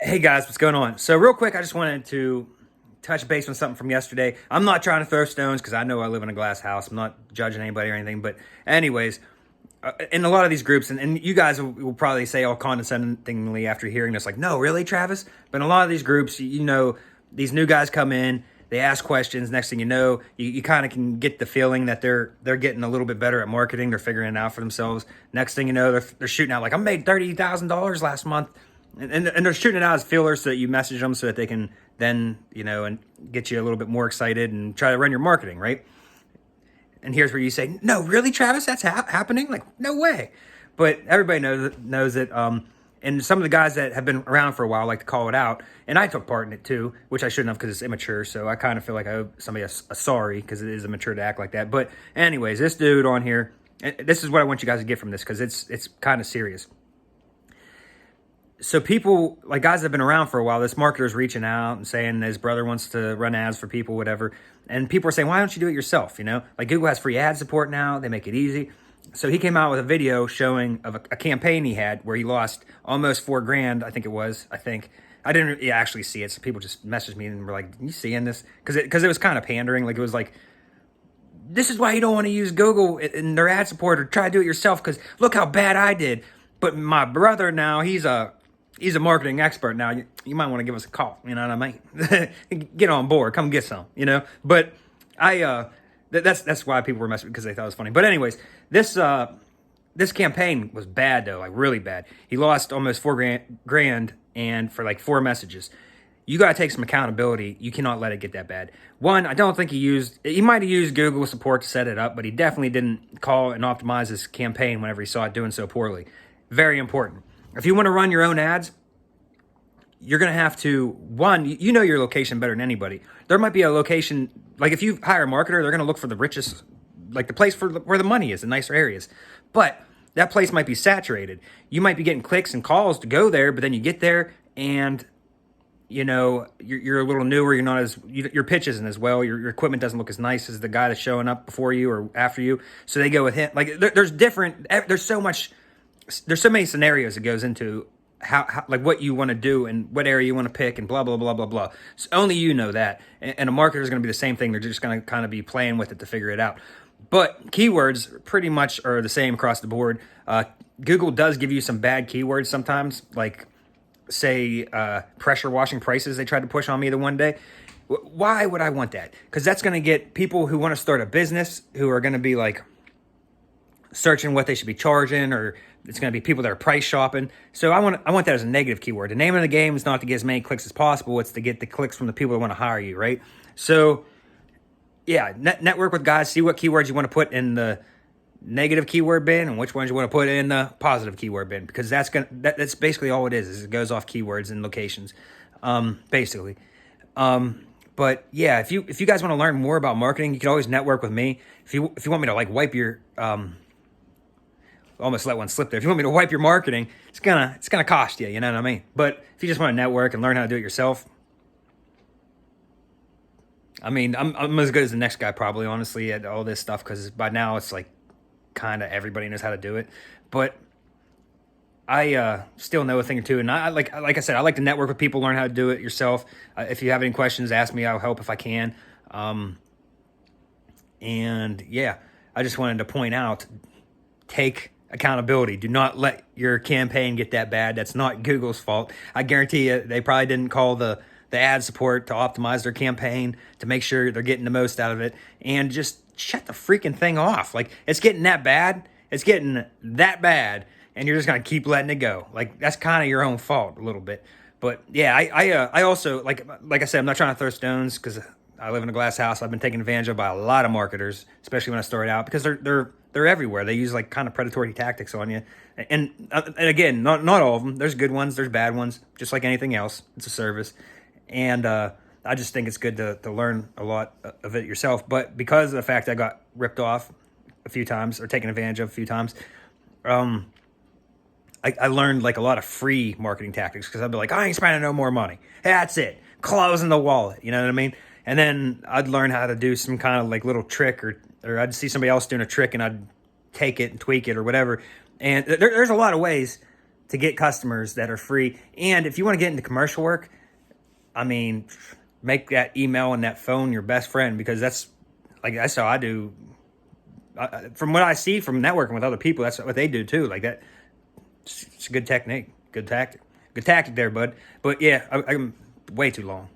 Hey guys, what's going on? So real quick, I just wanted to touch base on something from yesterday. I'm not trying to throw stones because I know I live in a glass house. I'm not judging anybody or anything. But anyways, in a lot of these groups, and you guys will probably say all condescendingly after hearing this, like, no, really, Travis? But in a lot of these groups, these new guys come in, they ask questions. Next thing you know, you kind of can get the feeling that they're getting a little bit better at marketing. They're figuring it out for themselves. Next thing you know, they're shooting out like, I made $30,000 last month. And they're shooting it out as fillers so that you message them so that they can then, and get you a little bit more excited and try to run your marketing, right? And here's where you say, no, really, Travis, that's happening? Like, no way. But everybody knows it. And some of the guys that have been around for a while like to call it out. And I took part in it too, which I shouldn't have because it's immature. So I kind of feel like I owe somebody a sorry because it is immature to act like that. But anyways, this dude on here, this is what I want you guys to get from this because it's kind of serious. So people, like guys that have been around for a while, this marketer's reaching out and saying his brother wants to run ads for people, whatever. And people are saying, why don't you do it yourself? Like Google has free ad support now. They make it easy. So he came out with a video showing of a campaign he had where he lost almost $4,000. I think it was. I didn't actually see it. So people just messaged me and were like, you seeing this? Because it was kind of pandering. Like it was like, this is why you don't want to use Google in their ad support or try to do it yourself. Because look how bad I did. But my brother now, he's a marketing expert now. You might want to give us a call. You know what I mean? Get on board. Come get some. But that's why people were messing because they thought it was funny. But anyways, this campaign was bad though, like really bad. He lost almost $4,000 and for like 4 messages. You got to take some accountability. You cannot let it get that bad. One, I don't think he might have used Google support to set it up, but he definitely didn't call and optimize his campaign whenever he saw it doing so poorly. Very important. If you want to run your own ads, you're going to have to, one, you know your location better than anybody. There might be a location, like if you hire a marketer, they're going to look for the richest, like the place where the money is, the nicer areas. But that place might be saturated. You might be getting clicks and calls to go there, but then you get there and, you're a little newer. You're not your pitch isn't as well. Your equipment doesn't look as nice as the guy that's showing up before you or after you. So they go with him. Like there's so many scenarios that goes into how like what you want to do and what area you want to pick and blah, blah, blah, blah, blah. So only you know that. And a marketer is going to be the same thing. They're just going to kind of be playing with it to figure it out. But keywords pretty much are the same across the board. Google does give you some bad keywords sometimes, like say pressure washing prices they tried to push on me the one day. Why would I want that? Because that's going to get people who want to start a business who are going to be like searching what they should be charging, or it's going to be people that are price shopping. So I want that as a negative keyword. The name of the game is not to get as many clicks as possible. It's to get the clicks from the people that want to hire you, right? So yeah, network with guys, see what keywords you want to put in the negative keyword bin and which ones you want to put in the positive keyword bin, because that's basically all it is it goes off keywords and locations, basically. But yeah, if you guys want to learn more about marketing, you can always network with me. If you want me to like wipe your almost let one slip there. If you want me to wipe your marketing, it's gonna cost you. You know what I mean? But if you just want to network and learn how to do it yourself, I mean, I'm as good as the next guy probably, honestly, at all this stuff, because by now it's like kind of everybody knows how to do it. But I still know a thing or two, and I like I said, I like to network with people, learn how to do it yourself. If you have any questions, ask me. I'll help if I can. And yeah, I just wanted to point out, take accountability. Do not let your campaign get that bad. That's not Google's fault. I guarantee you they probably didn't call the ad support to optimize their campaign to make sure they're getting the most out of it, and just shut the freaking thing off. Like, it's getting that bad. It's getting that bad, and you're just going to keep letting it go. Like, that's kind of your own fault a little bit. But yeah, I also, like I said, I'm not trying to throw stones because I live in a glass house. I've been taken advantage of by a lot of marketers, especially when I started out, because they're everywhere. They use like kind of predatory tactics on you. And again, not all of them. There's good ones, there's bad ones, just like anything else. It's a service. And I just think it's good to learn a lot of it yourself. But because of the fact I got ripped off a few times or taken advantage of a few times, I learned like a lot of free marketing tactics, because I'd be like, I ain't spending no more money. That's it. Closing the wallet. You know what I mean? And then I'd learn how to do some kind of like little trick, or I'd see somebody else doing a trick and I'd take it and tweak it or whatever. And there's a lot of ways to get customers that are free. And if you want to get into commercial work, I mean, make that email and that phone your best friend, because that's how I do. From what I see from networking with other people, that's what they do too. Like that, it's a good technique, good tactic there, bud. But yeah, I'm way too long.